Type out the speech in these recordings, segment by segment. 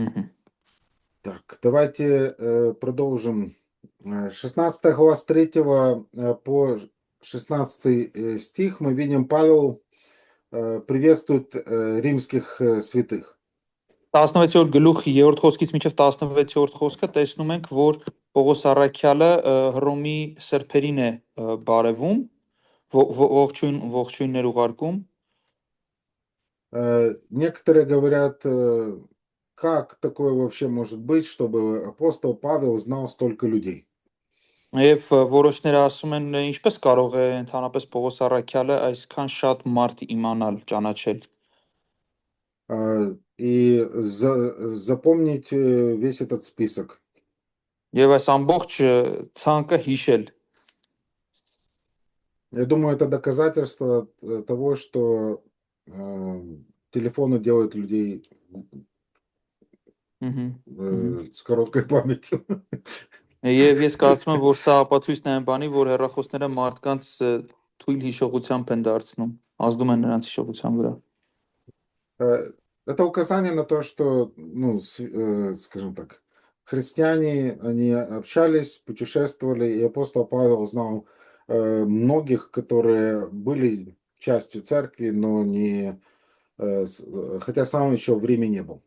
Мгм. Так, давайте продолжим. 16 глава с 3 по 16 стих мы видим, Павел приветствует римских святых. 16-րդ գլուխ 3-րդ խոսքից մինչև 16-րդ խոսքը տեսնում ենք, որ Պողոս Առաքյալը Հռոմի սրբերին է բարևում, ողջույններ ուղարկում։ Некоторые говорят, как такое вообще может быть, чтобы апостол Павел знал столько людей. Եվ որոշները ասում են, ինչպես կարող է ընդհանրապես Պողոս Առաքյալը այսքան շատ մարդ իմանալ, ճանաչել։ И запомнить весь этот список. Եվ այս ամբողջ ցանկը հիշել։ Я думаю, это доказательство того, что телефоны делают людей с короткой памятью. Եվ ես կարծում եմ, որ սա ապացույցն է այն բանի, որ հեռախոսները մարդկանց թույլ հիշողությամբ են դարձնում, ազդում են նրանց հիշողության վրա։ Это указание на то, что, ну, скажем так, христиане, они общались, путешествовали, и апостол Павел знал многих, которые были частью церкви, но не, хотя сам еще в Риме не был.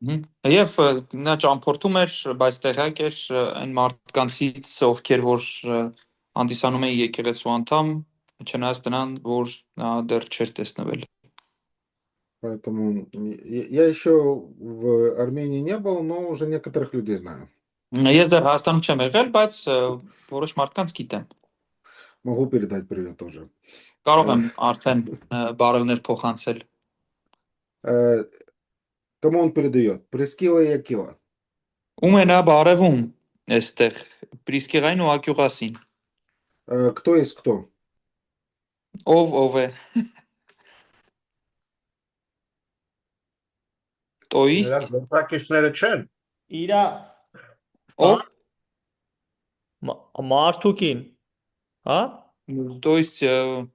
Եվ նա ճամփորդում էր, բայց տեղյակ էր այն մարդկանցից, ովքեր որ հանդիսանում էին եկեղեցու անդամ, չնայած դրան, որ նա դեռ չէր տեսնվել։ Поэтому я еще в Армении не был, но уже некоторых людей знаю. Ես դեռ Հայաստանում չեմ եղել, բայց որոշ մարդկանց գիտեմ։ Могу передать привет тоже. Կարող եմ արդեն բարևներ փոխանցել։ Кому он передает? Прескила и Акила. Ում է նա բարևում այստեղ Պրիսկեղային ու Ակյուղասին։ Кто есть кто? Ով է։ То есть Նրանք գործակիցները չեն։ Իրա ով Մարդուկին, հա? То есть Кто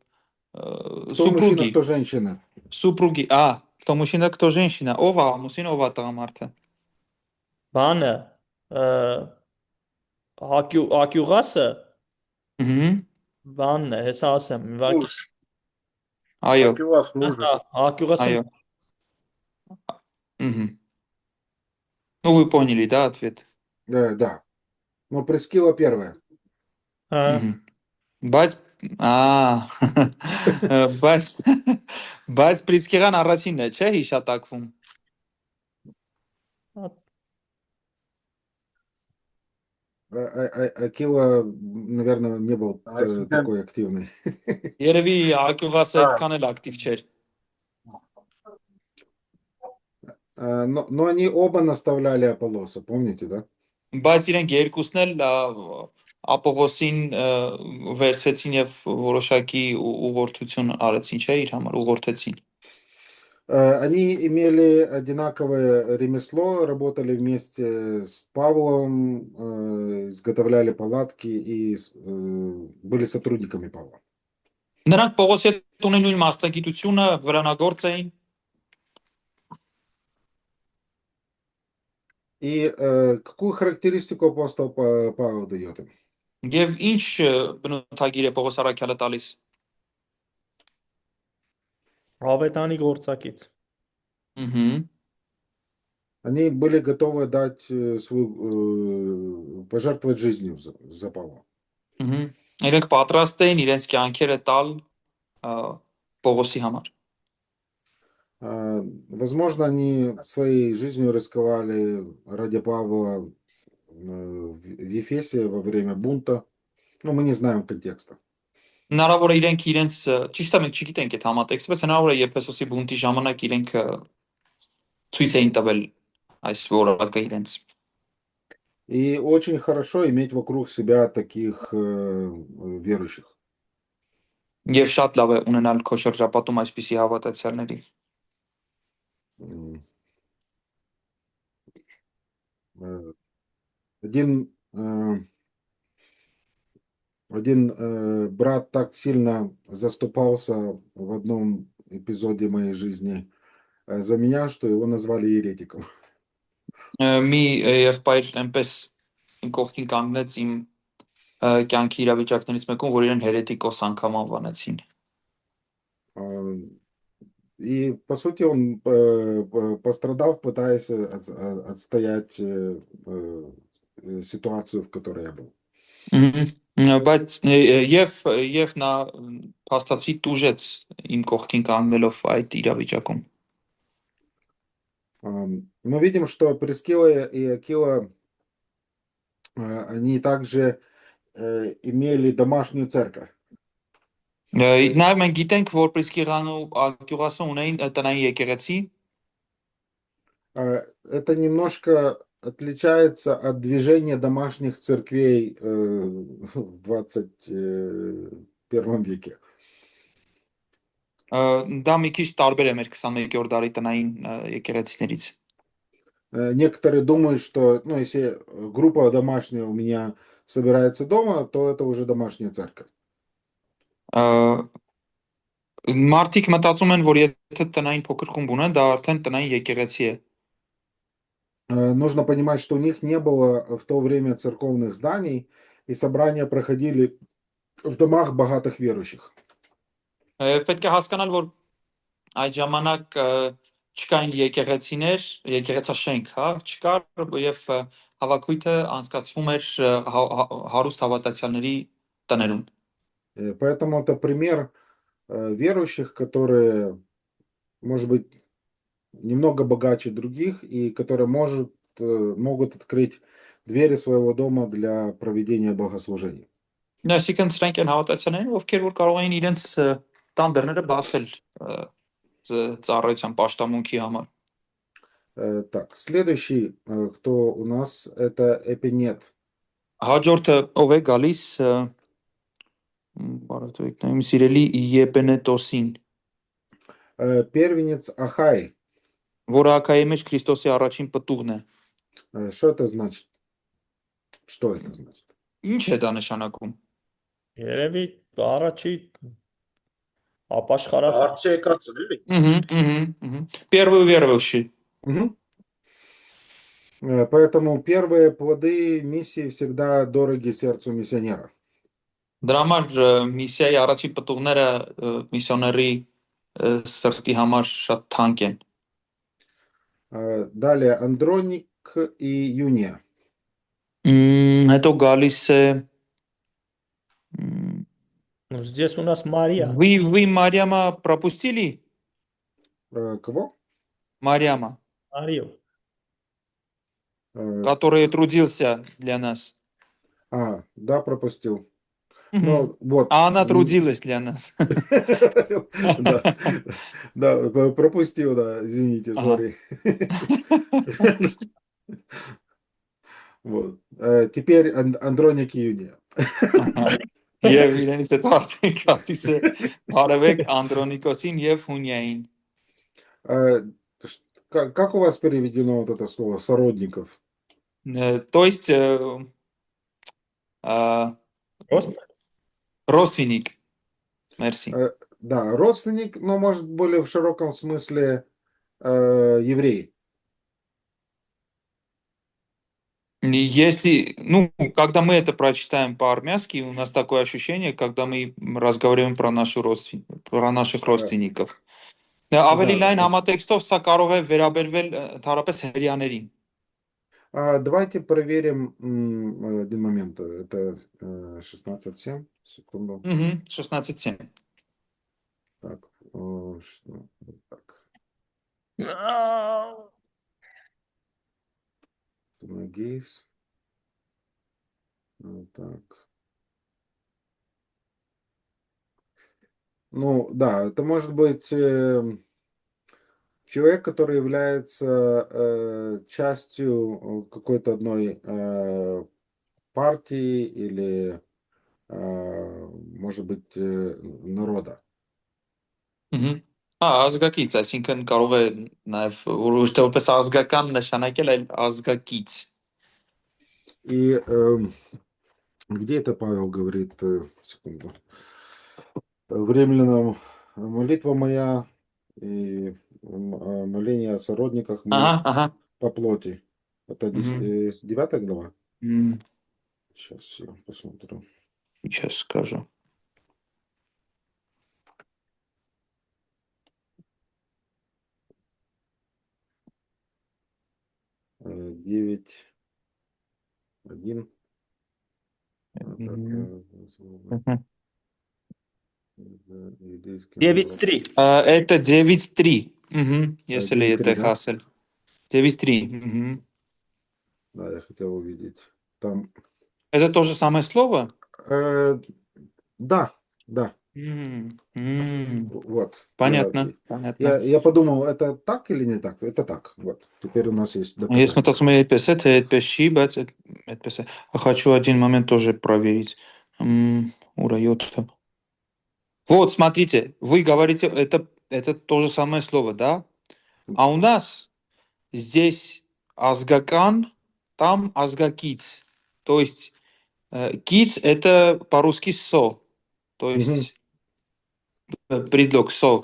мужчина, супруги, кто женщина? супруги, кто мужчина, кто женщина, ով է ամուսին, ով է տղամարդը։ Բանը Ակյուղասը բանն է, հեսա ասեմ, Մուж, Այո, Ակյուղաս մուժը։ Ակյուղասը այո։ Ну вы поняли, да, ответ։ Да. Но Прескила первая. Բայց բայց Պրիսկեղան առաջինն է, չէ՞ հիշատակվում։ Акила, наверное, не был такой активный. Երևի Ակյուղասը այդքան էլ ակտիվ չէր։ Но они оба наставляли Аполлоса, помните, да? Բայց իրենք երկուսն էլ Ապողոսին վերցեցին եւ որոշակի ուղղորդություն արեցին, չէ՞, իր համար ուղղորդեցին։ Они имели одинаковое ремесло, работали вместе с Павлом, изготовляли палатки и были сотрудниками Павла. Նրանք Պողոսի հետ ունեն նույն մասնագիտությունը, վրանագործ էին։ И какую характеристику апостол Павел дает им? Եվ ինչ բնութագիր է Պողոս Առաքյալը տալիս։ Ավետանի գործակից։ Они были готовы дать пожертвовать жизнью за Павла. Իրենք պատրաստ էին իրենց կյանքերը տալ Պողոսի համար։ Возможно, они своей жизнью рисковали ради Павла в Ефесе во время бунта. Но мы не знаем контекста. Հնարավոր է իրենք իրենց ճիշտ է մենք չգիտենք այդ համատեքստը, բայց հնարավոր է Եփեսոսի բունտի ժամանակ իրենք ցույց էին տվել այս որակը իրենց։ И очень хорошо иметь вокруг себя таких верующих. Եվ շատ լավ է ունենալ քո շրջապատում այսպիսի հավատացյալների։ Один брат так сильно заступался в одном эпизоде моей жизни за меня, что его назвали еретиком. մի եղբայր այնպես կողքին կանգնեց իմ կյանքի իրավիճակներից մեկում, որ իրեն հերետիկոս անգամ անվանեցին։ А, И, по сути, он пострадал, пытаясь отстоять ситуацию, в которой я был. Բայց եւ նա փաստացի տուժեց իմ կողքին կանգնելով այդ իրավիճակում։ Мы видим, что Прискила и Акила, они также имели домашнюю церковь. Նաև մենք գիտենք, որ Պրիսկիլան ու Ակյուղասը ունեին տնային եկեղեցի, Это немножко отличается от движения домашних церквей в 21 веке. դա մի քիչ տարբեր է մեր 21-րդ դարի տնային եկեղեցիներից։ Некоторые думают, что, ну, если группа домашняя у меня собирается дома, то это уже домашняя церковь. Մարդիկ մտածում են, որ եթե տնային փոքր խումբ ունեն, դա արդեն տնային եկեղեցի է։ Нужно понимать, что у них не было в то время церковных зданий, и собрания проходили в домах богатых верующих. Պետք է հասկանալ, որ այդ ժամանակ չկային եկեղեցիներ, եկեղեցաշենք, հա, չկար եւ հավաքույթը անցկացվում էր հարուստ հավատացյալների տներում։ Поэтому это пример верующих, которые, может быть, немного богаче других и которые могут открыть двери своего дома для проведения богослужений. Այսինքն սրանք են հավատացյալներ, ովքեր որ կարող էին իրենց տան դռները բացել ծառայության պաշտամունքի համար։ Так, следующий, кто у нас, это Эпинет. Հաջորդը ով է գալիս բարոյեք նայում սիրելի Եպենետոսին, Первенец Ахай. որը Աքայի մեջ Քրիստոսի առաջին պտուղն է։ Что это значит? Что это значит? Ինչ է դա նշանակում։ Երևի առաջի ապաշխարած Արցի եկած էլի։ Первый уверовавший։ Мгм. Поэтому первые плоды миссии всегда дороги сердцу миссионера. Դրա համար միսիայի առաջի պտուղները միսիոների սրտի համար շատ թանկ են։ Далее Андроник и Юния. Հետո գալիս է Ну, здесь у нас Мария. Вы Марьяма пропустили? Кого? Марьяма, Марию. который трудился для нас. Да, пропустил. Мгм. Ну, вот. А она трудилась для нас. Да, да, пропустил, да, извините, Ага. сори. Вот. Теперь Андроник и Юния. Եվ իրենից հետո արդեն գալիս է Բարևեկ Անդրոնիկոսին եւ Հունիային։ Как у вас переведено вот это слово «сородников»? То есть Просто родственник. Merci. Да, родственник, но может более в широком смысле еврей. Если, ну, когда мы это прочитаем по-армянски, у нас такое ощущение, когда мы разговариваем про про наших родственников. Ավելի լայն համատեքստով սա կարող է վերաբերվել ընդհանրապես հрьяաներին։ Давайте проверим один момент. Это 16.7. Секунду. 16-7. Так. Так. Гейс. Так. Ну, да, это может быть человек, который является частью какой-то одной партии или, может быть, народа. Ազգակից, այսինքն կարող է նաև ոչ թե որպես ազգական նշանակել, այլ ազգակից։ И где это Павел говорит, секунду, в Римлянам, молитва моя и моление о сородниках моих по плоти. Это Мгм. 9 глава. М, Сейчас я посмотрю. Сейчас скажу. Э, 9:1. Мгм. Мгм. Иудейский народ. 9:3. Это 9.3. Мгм. Если 9:3, это да? Хасель. 9.3. Мгм. Да, я хотел увидеть. Там, Это то же самое слово? э, да, да, М. вот. Понятно, понятно. Я подумал, это так или не так? Это так, вот. Теперь у нас есть Ես մտածում доказательства. եմ այդպես է, թե այդպես չի, բայց այդպես է։ Хочу один момент тоже проверить. Ура, 7. Вот, смотрите, вы говорите, это то же самое слово, да? А у нас здесь азгакан, там азгакиц. То есть киц это по-русски со, то Мгм. есть предлог со.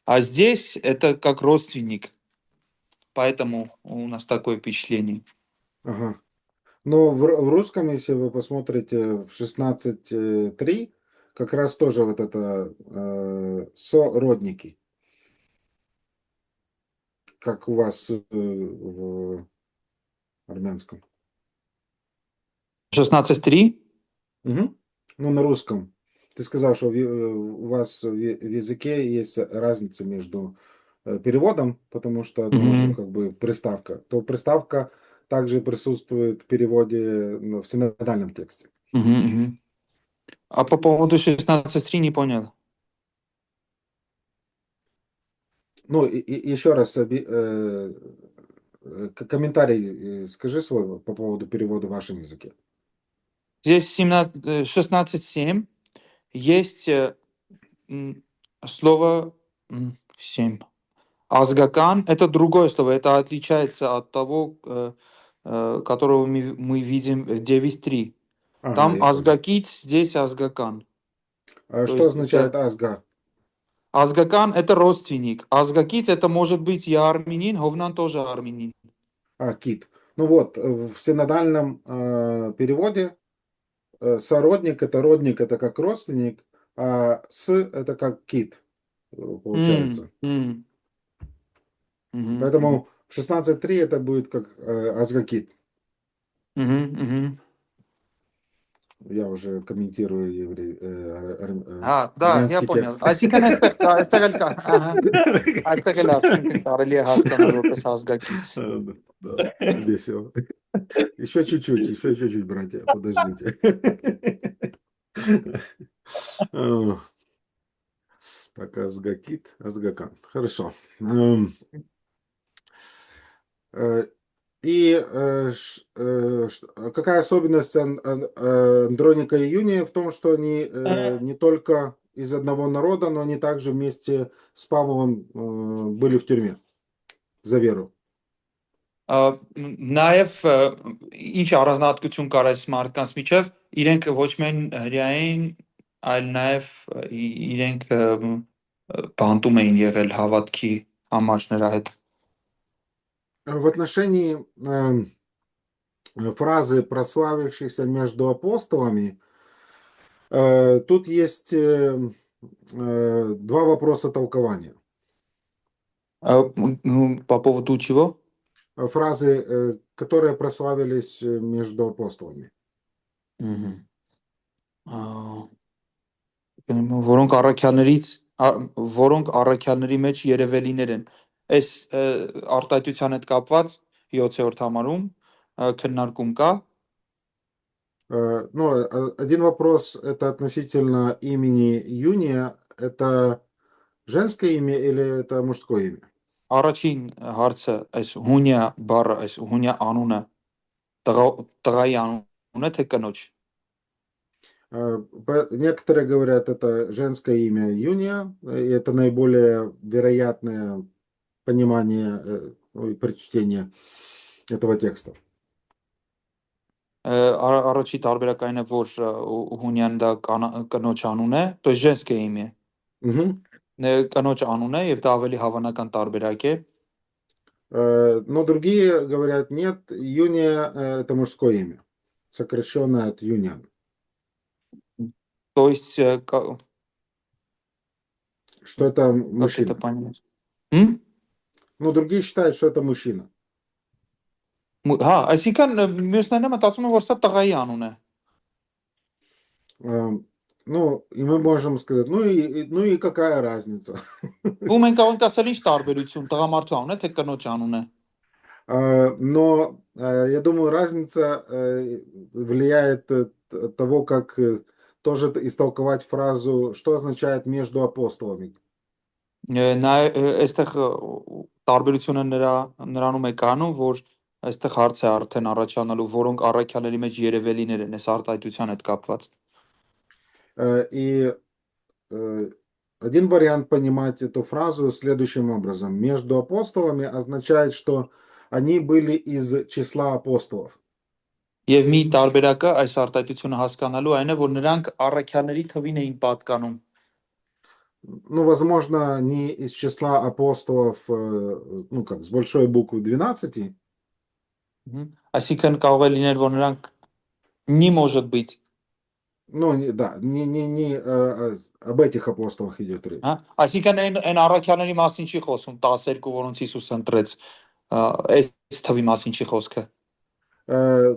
А здесь это как родственник, поэтому у нас такое впечатление. Ага. Но в русском, если вы посмотрите в 16:3, как раз тоже вот это сородники, как у вас в армянском. 16.3? Мгм. Ну, на русском. Ты сказал, что у вас в языке есть разница между переводом, потому что, ну, Мгм. как бы приставка. То приставка также присутствует в переводе, ну, в синодальном тексте. Мгм, мгм. А по поводу 16.3 не понял. Ну, еще раз комментарий скажи свой по поводу перевода в вашем языке. Здесь 16.7 есть слово 7. Азгакан– это другое слово, это отличается от того, которого мы видим в 9.3. Ага, Там я понял. азгакит, здесь азгакан. А То что есть означает это азга? азгакан– это родственник, азгакит– это может быть я армянин, Говнан тоже армянин. А, кит. Ну вот, в синодальном переводе сородник это родник, это как родственник, а это как кит, М, получается. м, мгм, мгм, Поэтому в 16:3 это будет как азгакит. мгм, мгм. Я уже комментирую Да, я армянский понял. текст. Այսինքն այստեղ էլ կա, ահա, այստեղ էլ արդյունքն կարելի է հասկանալ որպես ազգակից։ Да, весело. Еще чуть-чуть, братья, подождите. А, Так, Азгакан. Хорошо. Э, какая особенность Андроника и Юния в том, что они не только из одного народа, но они также вместе с Павлом были в тюрьме за веру. Նաև ինչ առանձնահատկություն կար այս մարդկանց միջև, իրենք ոչ միայն հրեա էին, այլ նաև իրենք բանտում էին եղել հավատքի համար նրա հետ։ В отношении фразы, прославившейся между апостолами, тут есть два вопроса толкования. По поводу чего? Фразы, которые прославились между апостолами. Մгм. Որոնք առաքյալներից որոնք առաքյալների մեջ երևելիներ են։ Այս արտահայտության հետ կապված 7-րդ համարում քննարկում կա։ Ну, один вопрос это относительно имени Юния. Это женское имя или это мужское имя? Առաջին հարցը այս հունյա բառը, այս հունյա անունը տղայի անուն է թե կնոջ։ Некоторые говорят, это женское имя Юния, и это наиболее вероятное понимание и прочтение этого текста. Առաջի տարբերակային է, որ հունյան դա կնոջ անուն է, то есть женское имя։ Мгм. Կնոջ անուն է եւ դա ավելի հավանական տարբերակ է։ Но другие говорят, нет, Юния это мужское имя, сокращенное от Юниан. То есть, Что это как это мужчина. понять? Հմ? Но другие считают, что это мужчина. Հա, այսինքն մյուսներն մտածում են, որ սա տղայի անուն է։ Ну, и мы можем сказать, ну и какая разница. Ու մենք կարող ենք ասել ինչ տարբերություն, տղամարդու անուն է, թե կնոջ անուն է։ Но я думаю, разница влияет от того, как тоже истолковать фразу, что означает между апостолами. Նա այստեղ տարբերությունը նրանում է կանում, որ այստեղ հարց է արդեն առաջանալու, որոնք առաքյալների մեջ երևելիներ են, այս արտահայտության հետ կապված։ И один вариант понимать эту фразу следующим образом. Между апостолами означает, что они были из числа апостолов. Եվ մի տարբերակը այս արտահայտությունը հասկանալու այն է, որ նրանք առաքյալների թվին էին պատկանում։ Ну, возможно, не из числа апостолов, ну, как, с большой буквы 12, Այսինքն կարող է լինել, որ նրանք не может быть, ну, да, не об этих апостолах идет речь. հա, այսինքն այն առաքյալների մասին չի խոսում 12, որոնց Հիսուս ընտրեց, այս թվի մասին չի խոսքը։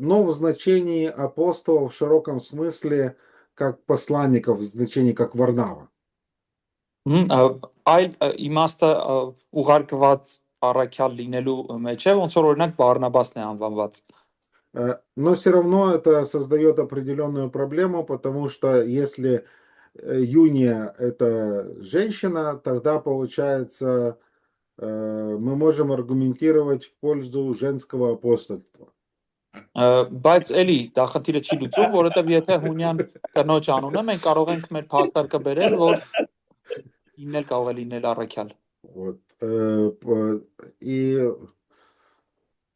Но в значении апостолов в широком смысле как посланников, в значении как Варнава. Այլ իմաստը ուղարկված առաքյալ լինելու մեջ է, ոնց որ օրինակ Բարնաբասն է անվանված։ Но все равно это создает определенную проблему, потому что если Юния это женщина, тогда получается мы можем аргументировать в пользу женского апостольства. Բայց էլի դա խնդիրը չի լուծում, որովհետև եթե Հունյան կնոջ անուն է, մենք կարող ենք մեր փաստարկը բերել, որ իննել կարող է լինել առաքյալ։ Вот. И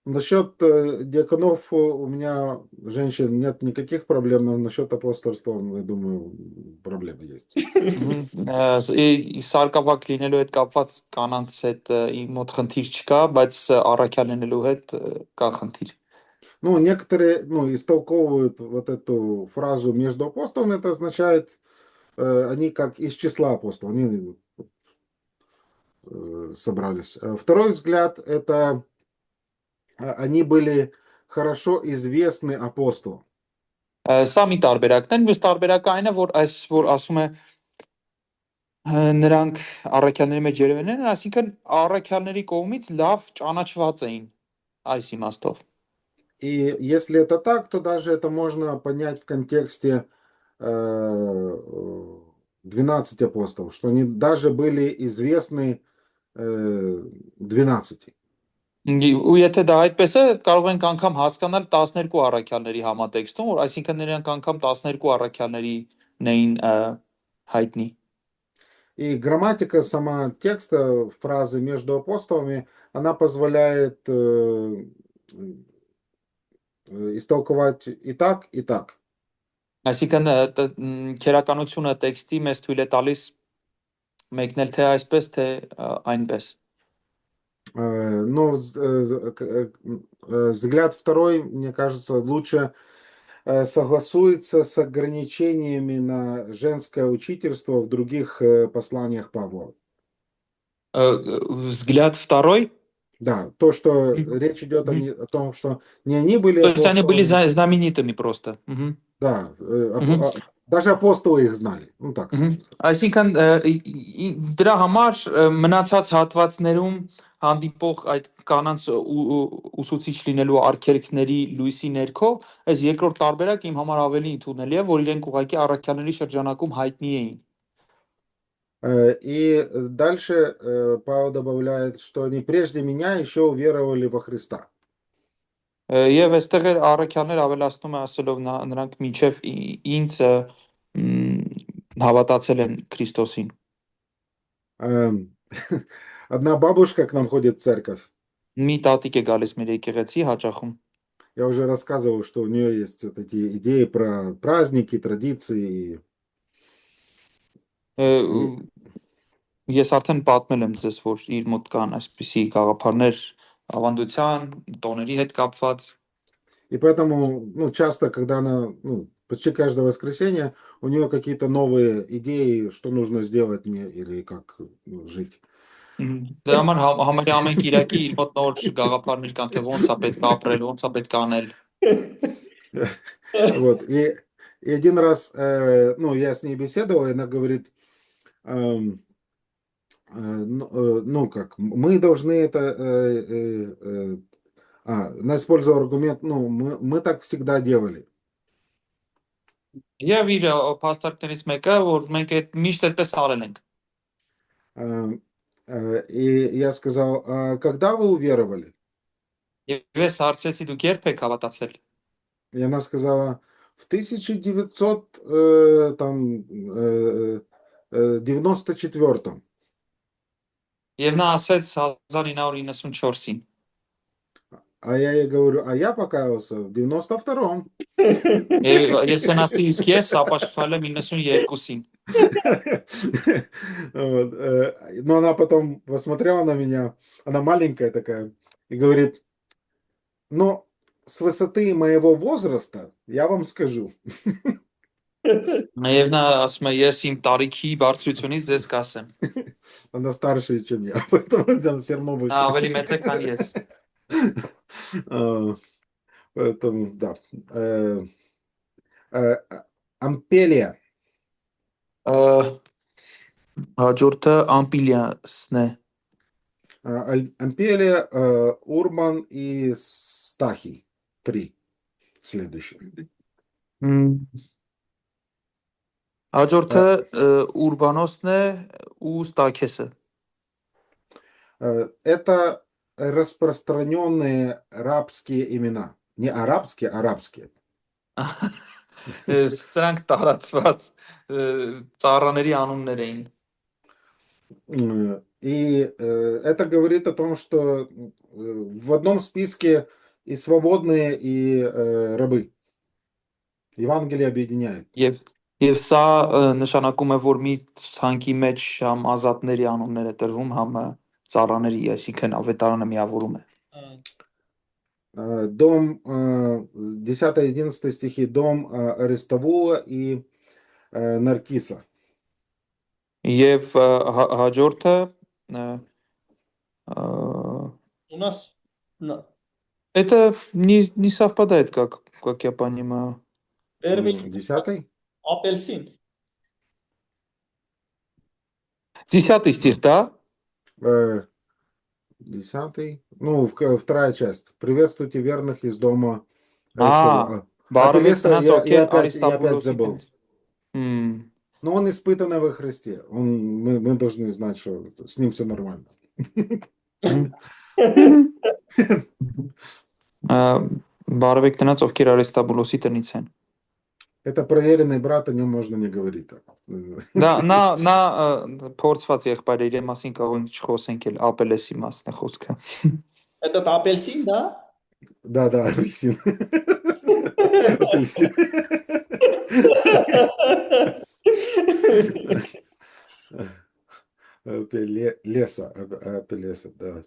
насчет диаконов у меня, женщин, нет никаких проблем, но насчет апостольства, я думаю, проблемы есть. Սարկավակ լինելու հետ կապված կանանց հետ իմ մոտ խնդիր չկա, բայց առաքյալ լինելու հետ կա խնդիր։ Ну, некоторые, истолковывают вот эту фразу между апостолами, это означает, они как из числа апостолов, они собрались. Второй взгляд, это они были хорошо известны апостолам. Սա մի տարբերակն է, մյուս տարբերակը այն է, որ այս որ ասում է նրանք առաքյալների մեջ երևելին են, այսինքն առաքյալների կողմից լավ ճանաչված էին այս իմաստով։ И если это так, то даже это можно понять в контексте 12 апостолов, что они даже были известны 12. Ու եթե դա այդպես է, կարող ենք անգամ հասկանալ 12 առաքյալների համատեքստում, որ այսինքն նրանք անգամ 12 առաքյալներին էին հայտնի։ И грамматика сама текста фразы между апостолами, она позволяет истолковать и так, и так. Այսինքն քերականությունը տեքստի մեզ թույլ է տալիս մեկնել թե այսպես, թե այնպես։ Но взгляд второй, мне кажется, лучше согласуется с ограничениями на женское учительство в других посланиях Павла. Взгляд второй. Да, то, что речь идет о том, что не они были То есть они были апостолами. знаменитыми просто. Да, даже апостолы их знали. Ну так скажем. Այսինքն դրա համար մնացած հատվածներում հանդիպող այդ կանանց ուսուցիչ լինելու արգելքների լույսի ներքո այս երկրորդ տարբերակը իմ համար ավելի ընդունելի է, որ իրենք ուղղակի առաքյալների շրջանակում հայտնի էին։ И дальше Павел добавляет, что они прежде меня еще уверовали во Христа. Եվ այստեղ առաքյալներ ավելացնում է ասելով նրանք մինչև ինձ հավատացել են Քրիստոսին։ Одна бабушка к нам ходит в церковь. Մի տատիկ է гալիս մեր եկեղեցի հաճախում։ Я уже рассказывал, что у нее есть вот эти идеи про праздники, традиции. Ես արդեն պատմել եմ ձեզ, որ իր մոտ կան այսպիսի գաղափարներ, ավանդության, տոների հետ կապված։ И поэтому, ну, часто, когда она, ну, почти каждое воскресенье, у нее какие-то новые идеи, что нужно сделать мне или как жить. Դրա համար համարյա ամեն Կիրակի իր մոտ նոր գաղափարներ կան, թե ոնց է պետք ապրել, ոնց է պետք անել։ Вот. И один раз, ну, я с ней беседовал, и она говорит, ну, как, мы должны это... Она использовала аргумент, ну, мы так всегда делали. Եվ իր փաստարկներից մեկը, որ մենք այդ միշտ այդպես արել ենք։ И я сказал, а когда вы уверовали? Եվ ես հարցրեցի դուք երբ եք հավատացել։ И она сказала, в 1994. Եվ նա ասեց 1994-ին։ А я ей говорю, а я покаялся в 92-м. Եվ ես ասացի, իսկ ես ապաշխարել եմ 92-ին։ Вот, но она потом посмотрела на меня, она маленькая такая, и говорит, ну, с высоты моего возраста я вам скажу. Եվ նա ասում է, ես իմ տարիքի բարձրությունից ձեզ կասեմ։ Она старше, чем я, поэтому она все равно выше. Նա ավելի մեծ է, քան ես։ Поэтому, да. Ампелия. Հաջորդը ամպիլիասն է։ Ампелия, Урбан и Стахий. 3. Следующие. Հաջորդը ուրբանոսն է ու ստաքեսը։ Это распространенные рабские имена. Не арабские, арабские. Սրանք տարածված ծառաների անուններ էին։ И это говорит о том, что в одном списке и свободные, и рабы. Евангелие объединяет. Եվ սա նշանակում է, որ մի ցանկի մեջ համ ազատների անուններ է տրվում, համ ծառաների, այսինքն ավետարանը միավորում է։ Дом, 10-11 стихи, дом Арестовула и Наркиса. Եվ հաջորդը У нас это не совпадает, как я понимаю. первый 10-й? апельсин. 10 стих, да? 10-й. Ну, вторая часть. Приветствуйте верных из дома А, Апеллеса Բարովեք նրանց, я ովքեր опять забыл. Аристопулոսի։ Но он испытанный во Христе. Мы должны знать, что с ним все нормально. Բարովեք նրանց, ովքեր Արիստոբուլոսի տնից են։ Это проверенный брат, о нем можно не говорить. Դա նա փորձված եղբայր է, իր մասին կարող ենք չխոսենք էլ Ապելեսի մասն է խոսքը։ Этот апельсин, да? Да, апельсин. Апельсин. Леса, апеллеса, да.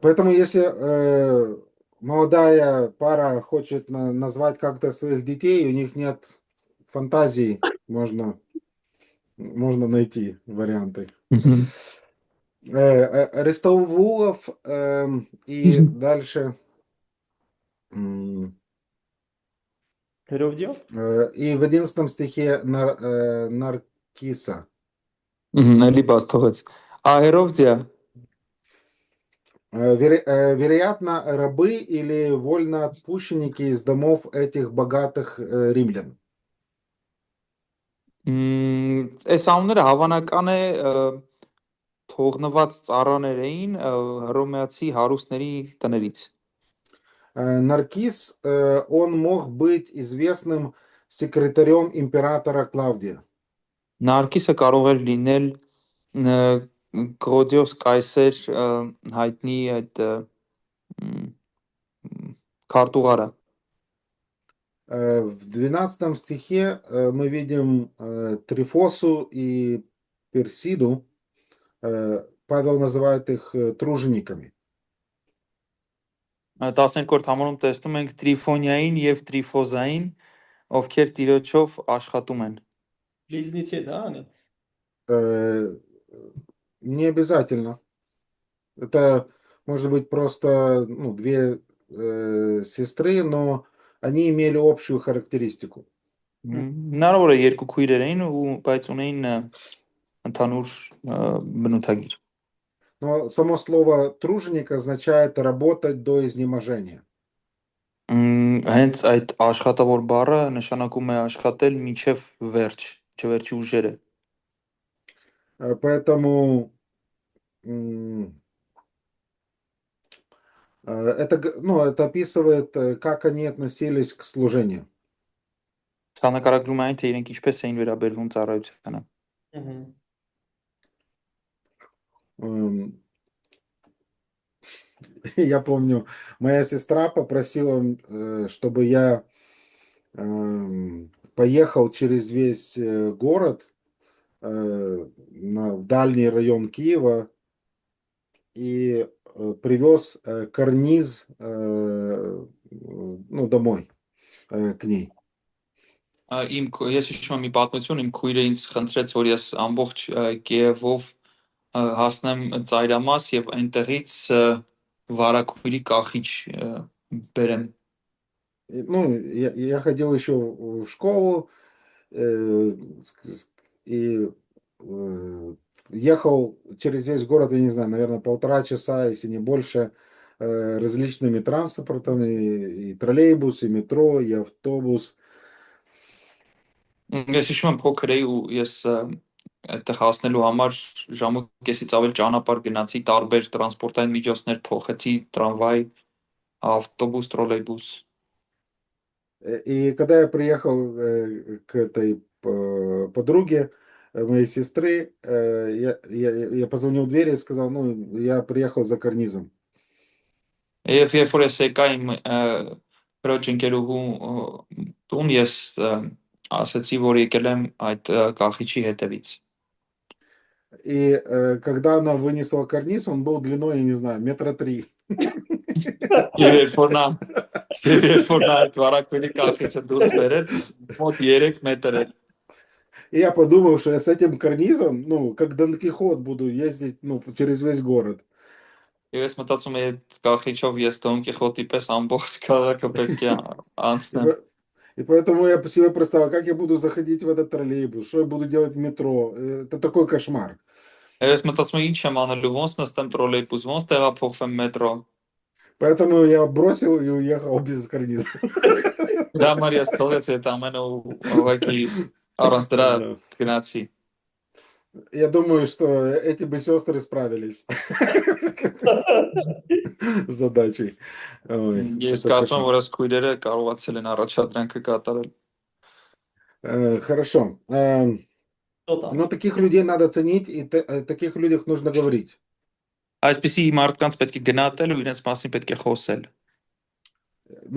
Поэтому если молодая пара хочет назвать как-то своих детей, у них нет фантазии, можно найти варианты. Арестовулов и дальше Հերովդիա։ и в 11 стихе Наркиса. Էլի բաց թողեց։ Аэровдия. Вероятно, рабы или вольноотпущенники из домов этих богатых римлян. Այս անունները հավանական է թողնված ծառաներ էին հռոմեացի հարուստների տներից։ Наркис, он мог быть известным секретарем императора Клавдия. Նարկիսը կարող էր լինել Կլոդիոս կայսեր հայտնի այդ քարտուղարը։ В 12 стихе мы видим Трифосу и Персиду. Павел называет их тружениками. 12-րդ համարում տեսնում ենք Տրիֆոնիային եւ Տրիֆոզային, ովքեր Տիրոջով աշխատում են։ Близнецы, да, они? Э, Не обязательно. Это может быть просто ну, две сестры, но они имели общую характеристику. Հնարավոր է երկու քույրեր էին բայց ունեին ընդհանուր բնութագիր։ Но само слово труженик означает работать до изнеможения. Հենց այդ աշխատավոր բառը նշանակում է աշխատել մինչև վերջ, չվերջի ուժերը։ Поэтому это описывает, как они относились к служению. Սա նկարագրում է այն, թե իրենք ինչպես էին վերաբերվում ծառայությանը։ Я помню, моя сестра попросила, чтобы я поехал через весь город в дальний район Киева и привез карниз домой к ней. Ես հիշում եմ մի պատմություն, իմ քույրը ինձ խնդրեց, որ ես ամբողջ Կիևով հասնեմ ծայրամաս եւ այնտեղից վարակույրի կախիչ բերեմ։ Я ходил еще в школу и ехал через весь город, я не знаю, наверное, 1,5 часа, если не больше, различными транспортами, и троллейбус, и метро, и автобус. Ես հիշում եմ փոքր էի ու ես այդտեղ հասնելու համար ժամուկեսից ավել ճանապարհ գնացի, տարբեր տրանսպորտային միջոցներ փոխեցի, տրամվայ, автобус, троллейбус։ И когда я приехал к этой подруге моей сестры, я позвонил в дверь и сказал, я приехал за карнизом. Եվ երբ որ ես եկա իմ քրոջ ընկերուհու տուն, ես ասացի, որ եկել եմ այդ կախիչի հետևից։ И когда она вынесла карниз, он был длиной, я не знаю, 3 метра. Երբ որ նա այդ վարակվելի կախիչը դուրս բերեց, մոտ 3 մետր էր։ И я подумал, что я с этим карнизом, как Дон Кихот буду ездить, через весь город. Եվ ես մտածում եմ այդ կախիչով ես Դոն Կիխոտի պես ամբողջ քաղաքը պետք է անցնեմ։ И поэтому я себе представил, как я буду заходить в этот троллейбус, что я буду делать в метро. Это такой кошмар. Ես մտածում եմ ինչ եմ անելու, ոնց նստեմ տրոլեյբուս, ոնց տեղափոխվեմ մետրո։ Поэтому я бросил и уехал без карниза. Դա համար ես թողեցի այդ ամենը ու ուղղակի առանց դրա գնացի։ Я думаю, что эти бы сестры справились с задачей. Ես կարծում եմ, որ այս քույրերը կարողացել են առաջադրանքը կատարել։ Хорошо. Но таких людей надо ценить, и о таких людях нужно говорить. Այսպիսի մարդկանց պետք է գնահատել ու իրենց մասին պետք է խոսել։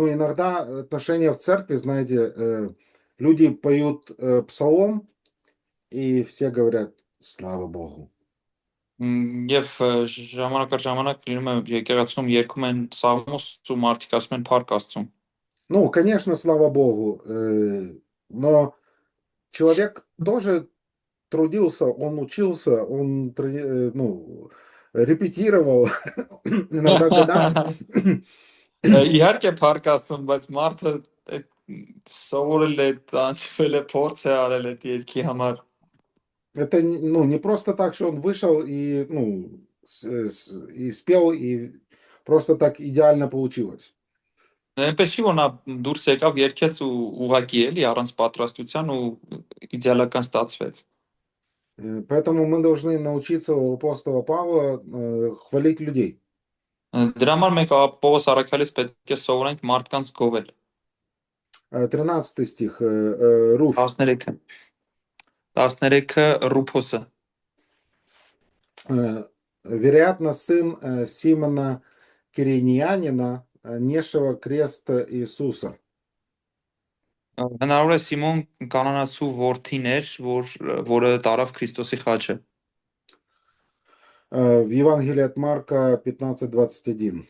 Иногда отношения в церкви, знаете, люди поют псалом, и все говорят «Слава Богу». Եվ ժամանակ առ ժամանակ լինում է եկեղեցում երգում են սաղմոս ու մարդիկ ասում են փառք Աստծուն։ Конечно, слава Богу, но человек тоже трудился, он учился, он репетировал иногда годами. Իհարկե փառք Աստծուն, բայց մարդը սովորել է, տանջվել է, փորձ է արել այդ երգի համար։ Это не просто так, что он вышел и спел, и просто так идеально получилось. Այնպես չի որ նա դուրս եկավ երգեց ու ուղակի էլի առանց պատրաստության ու իդեալական ստացվեց։ Поэтому мы должны научиться у апостола Павла хвалить людей. Դրա համար մենք Պողոս առաքյալից պետք է սովորենք մարդկանց գովել։ 13 стих, Руф. 13 Ռուփոսը։ Вероятно, сын Симона Кириньянина, несшего крест Иисуса. Հնարավոր է Սիմոն կանանացու որդին էր, որը տարավ Քրիստոսի խաչը։ В Евангелии от Марка 15:21.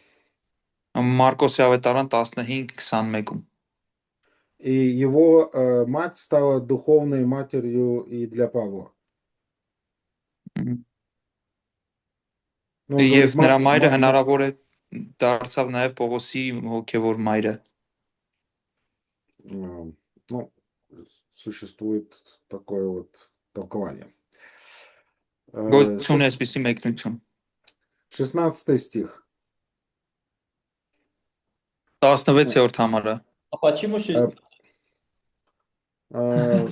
Մարկոսի ավետարան 15:21-ում։ И его мать стала духовной матерью и для Павла. Ну, он Եվ говорит, նրա մայրը հնարավոր է դարձավ նաև Պողոսի հոգևոր մայրը։ ну, существует такое вот толкование. Գոյություն է այսպիսի մեկնություն։ 16 стих. 16-րդ համարը։ А почему 6? А,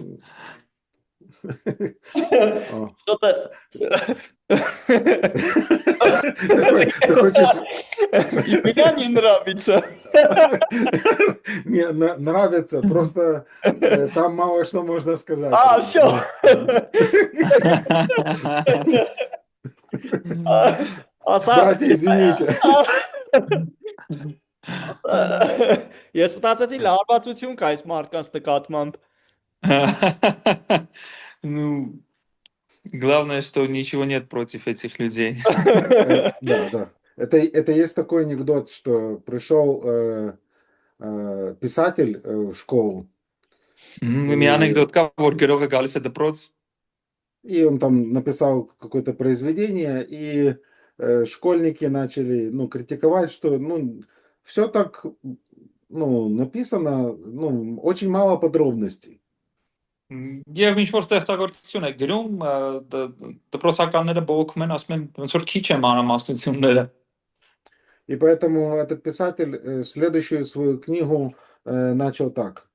Что-то... Ты хочешь... И меня не нравится. Мне нравится, просто там мало что можно сказать. А, все. Братья, извините. Ես մտածեցի լարվածություն կա այս մարդկանց նկատմամբ։ Ну, главное, что ничего нет против этих людей. Да. Это есть такой анекдот, что пришел писатель в школу. Մի անեկդոտ կա, որ գրողը գալիս է դպրոց, И он там написал какое-то произведение, и школьники начали, критиковать, что, все так, написано, очень мало подробностей. եւ ինչ որ ստեղծագործություն է գրում, դպրոցականները բողոքում են, ասում են, ոնց որ քիչ է մանրամասնությունները։ И поэтому этот писатель следующую свою книгу начал так.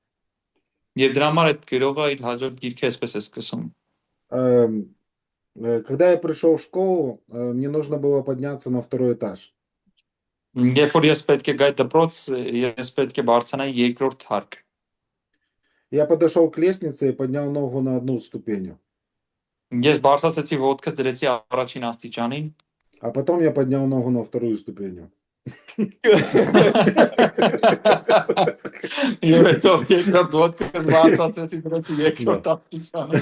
Եվ դրա համար այդ գրողը իր հաջորդ գիրքը այսպես է սկսում։ Когда я пришел в школу, мне нужно было подняться на второй этаж. Երբ որ ես պետք է գայի դպրոց, ես պետք է բարձրանայի երկրորդ հարկ։ Я подошел к лестнице и поднял ногу на одну ступеню. Ես բարձրացեցի ոտքս դրեցի առաջին աստիճանին, А потом я поднял ногу на вторую ступеню. Եվ հետո երկրորդ ոտքս բարձրացեցի դրեցի երկրորդ աստիճանը։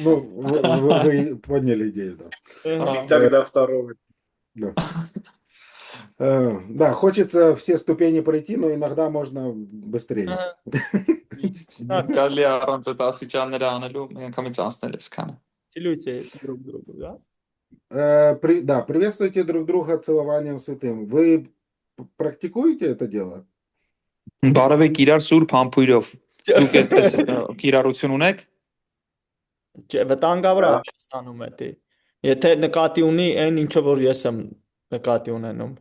Вы поняли идею, да. И тогда второго. Да. Да, хочется все ступени пройти, но иногда можно быстрее. Կարելի է առանց այդ աստիճանները անելու մի անգամից անցնել ես քանը։ Целуйте друг друга, да? Да, приветствуйте друг друга целованием святым. Вы практикуете это дело? Բարևեք իրար սուրբ համբույրով։ Դուք այդպես կիրառություն ունեք։ Չէ, վտանգավոր է ստանում է դե։ Եթե նկատի ունի այն ինչը որ ես եմ նկատի ունենում։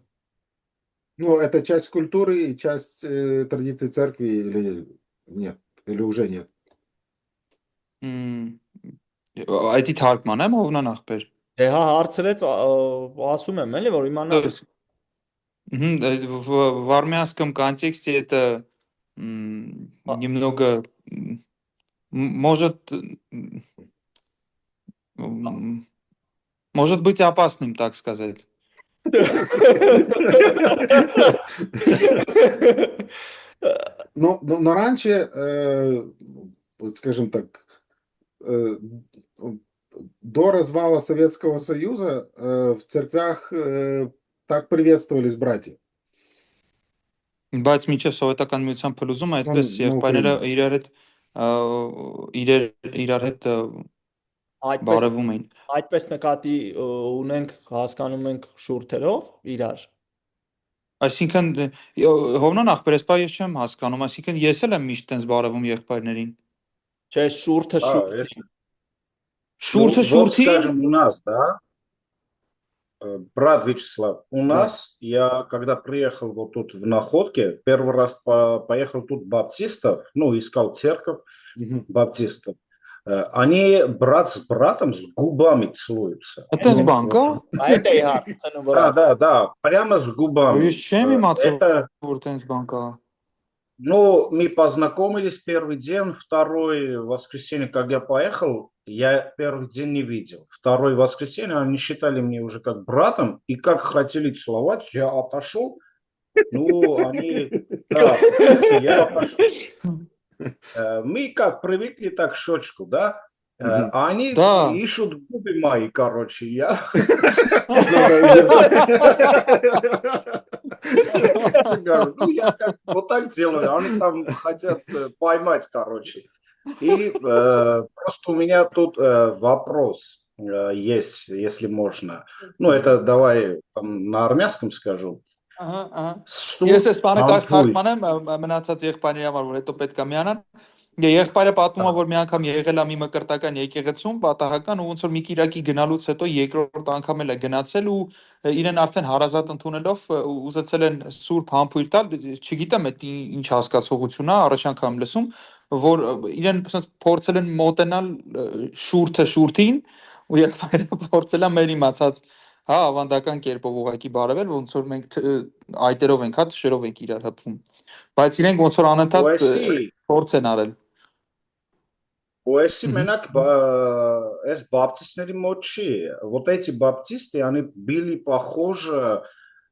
Ну, это часть культуры и часть традиций церкви или нет? Или уже нет? Այդի թարգման եմ ովնան ախպեր։ Դե հա հարցրեց ասում եմ էլի որ իմանալ В армянском контексте это немного может быть опасным, так сказать. Но раньше, скажем так, до развала Советского Союза в церквях так приветствовались братья. Բայց միջև սովետական միության փլուզումը այդպես եղբայրները իրար հետ բարևում էին։ Այդպես նկատի ունենք հասկանում ենք շուրթերով իրար։ Այսինքն հովնան ախպեր, ես ես չեմ հասկանում, այսինքն ես էլ եմ միշտ տենց բարևում եղբայրներին։ Չէ, շուրթը Шурта, Вот, скажем, у нас, да, брат Вячеслав, у нас, я когда приехал вот тут в Находке, первый раз поехал тут баптистов, искал церковь баптистов, они брат с братом с губами целуются. Это с банка? Да, прямо с губами. Это с банка. Мы познакомились первый день, второй воскресенье, как я поехал, я первый день не видел. Второе воскресенье они считали меня уже как братом, и как хотели целовать, я отошел. Они... Да, я отошел. Мы как привыкли так щечку, да? А они ищут губы мои, короче, я... Говорю, ну, я как вот так делаю, они там хотят поймать, короче. И просто у меня тут вопрос есть, если можно. Ну, это давай там, на армянском скажу. Ահա, ահա։ Ես Սուրբ այս բանը կարճ ամփոյ։ թարգմանեմ, մնացած եղբայրների համար, որ հետո պետք է միանան։ Եղբայրը պատմում է, որ մի անգամ եղել է մի մկրտական եկեղեցում, պատահական, ու ոնց որ մի կիրակի գնալուց հետո երկրորդ անգամ էլ է գնացել ու իրեն արդեն հարազատ ընդունելով ուզեցել են սուրբ համբույր տալ, չգիտեմ դա ինչ հասկացողություն է, առաջ անգամ լսում, որ իրեն փորձել են մոտենալ շուրթը շուրթին ու եղբայրը փորձել է մեր իմացած հա, ավանդական կերպով ուղակի բարևել, ոնց որ մենք այտերով ենք, հա, թշերով ենք իրար հպվում։ Բայց իրենք ոնց որ անընդհատ Ոեսի փորձ են արել։ Ոեսի մենակ այս баптистների мод չի. Вот эти баптисты, они были похожи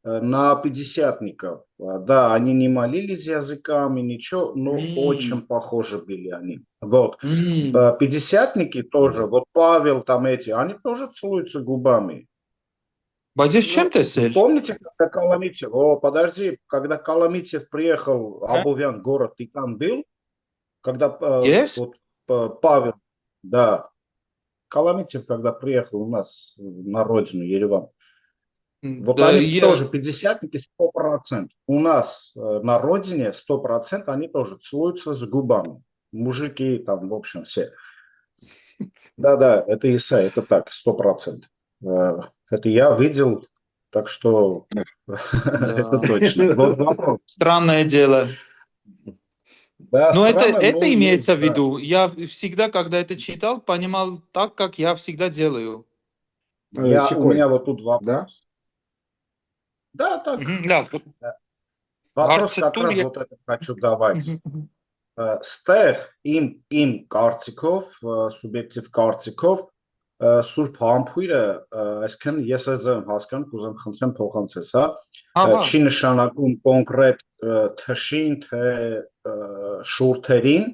на пятидесятников. Да, они не молились языками, ничего, но очень похожи были они. Вот. Пятидесятники тоже, вот Павел там эти, они тоже целуются губами. Բայց ես չեմ տեսել։ Помните, когда Коломитьев, подожди, когда Коломитьев приехал, Абовян, город, ты там был? Когда Yes? вот, Павел, да, Коломитьев, когда приехал у нас на родину, Ереван, вот Да, они тоже пятидесятники 100%. У нас на родине 100% они тоже целуются с губами. Мужики там, в общем, все. Да, это Исай, это так, 100%. Это я видел, так что это точно. Вот вопрос. Странное дело. Да, Но странно, это но имеется в да. виду. Я всегда, когда это читал, понимал так, как я всегда делаю. У Щекой, меня вот тут вопрос. да? Да, так. Да, Вопрос Հարցը как տուր раз եւ- вот это хочу давать. Ստեղ իմ կարծիքով, սուբյեկտիվ կարծիքով, Սուրբ Համբույրը, այսինքն ես այս եմ հասկանում, կուզեմ խնդրեմ փոխանցես, հա, Ահա, չի նշանակում կոնկրետ թշին, թե շուրթերին,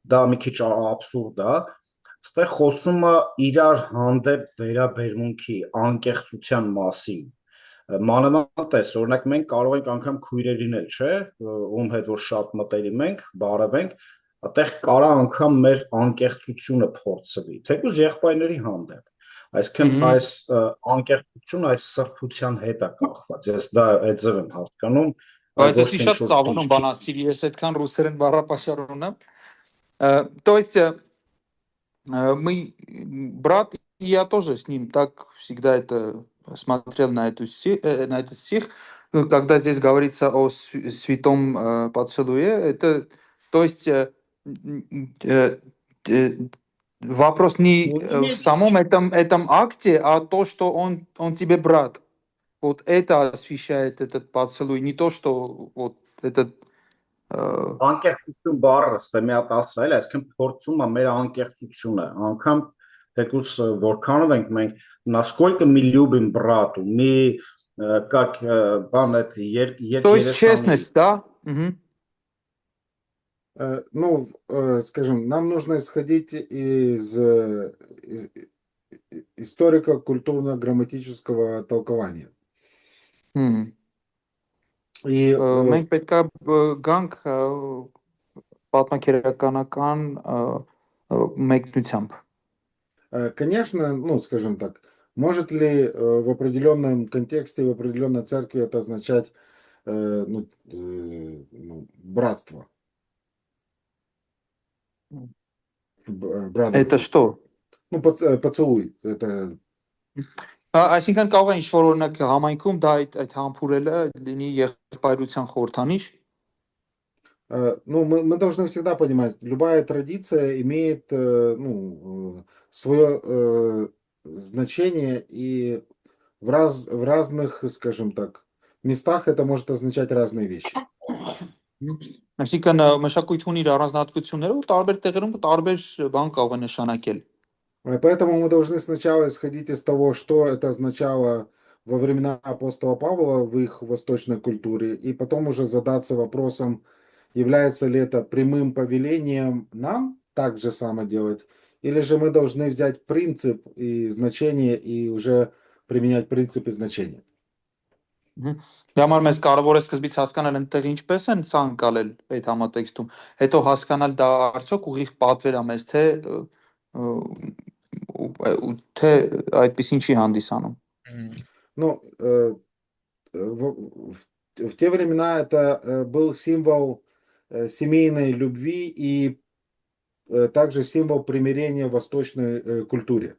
դա մի քիչ աբսուրդ է, ստեղ խոսում է իրար հանդեպ վերաբերմունքի, անկեղծության մասին։ Մանավանդ օրինակ մենք կարող ենք անգամ քույրերին էլ, չէ, ում հետ որ շատ մտերիմ ենք, բարևենք, այդտեղ կարա անգամ մեր անկեղծությունը փորձվի, թեկուզ եղբայրների հանդեպ։ Այսինքն այս անկեղծությունը այս սրբության հետ է կախված։ Ես դա այդ ձև եմ հասկանում, բայց ոչ ես թե շատ ինչ-որ ծավալուն կիրք բան չի։ ասցի, ես այդքան ռուսերեն բառապաշար ունեմ։ То есть мы, брат, и я тоже с ним так всегда это смотрел на на этот стих, когда здесь говорится о святом поцелуе, это, то есть вопрос не в самом этом акте, а то, что он тебе брат. Вот это освещает этот поцелуй, не то, что вот этот... Անկեղծություն բառը ստե մի հատ ասել, այսինքն փորձում է մեր անկեղծությունը, անգամ թեկուզ որքանով ենք մենք, насколько мы любим брату, мы как бан это То есть честность, да? Ну, скажем, нам нужно исходить из историко-культурно-грамматического толкования. И Մենք պետք է գանք պատմակերականական մեկնությամբ։ конечно, ну, скажем так, может ли в определенном контексте, в определенной церкви это означать братство? Это что? Ну, поцелуй. Это... Այսինքն կարող է ինչ-որ օրինակ համայնքում դա այդ համբուրելը լինի եղբայրության խորհրդանիշ։ Ну, мы должны всегда понимать, любая традиция имеет свое значение, и в разных, скажем так, местах это может означать разные вещи. Այսինքն մշակույթ ունի իր առանձնահատկությունները ու տարբեր տեղերում տարբեր բան կարող է նշանակել։ Поэтому мы должны сначала исходить из того, что это означало во времена апостола Павла в их восточной культуре, и потом уже задаться вопросом, является ли это прямым повелением нам так же само делать, или же мы должны взять принцип и значение и уже применять принцип и значение. Դրա համար մեզ կարևոր է սկզբից հասկանալ այնտեղ ինչպես են սա անցալել այդ համատեքստում, հետո հասկանալ դա արդյոք ուղիղ պատվեր է մեզ, թե այդպեսին չի հանդիսանում։ Ну, в те времена это был символ семейной любви и также символ примирения в восточной культуре.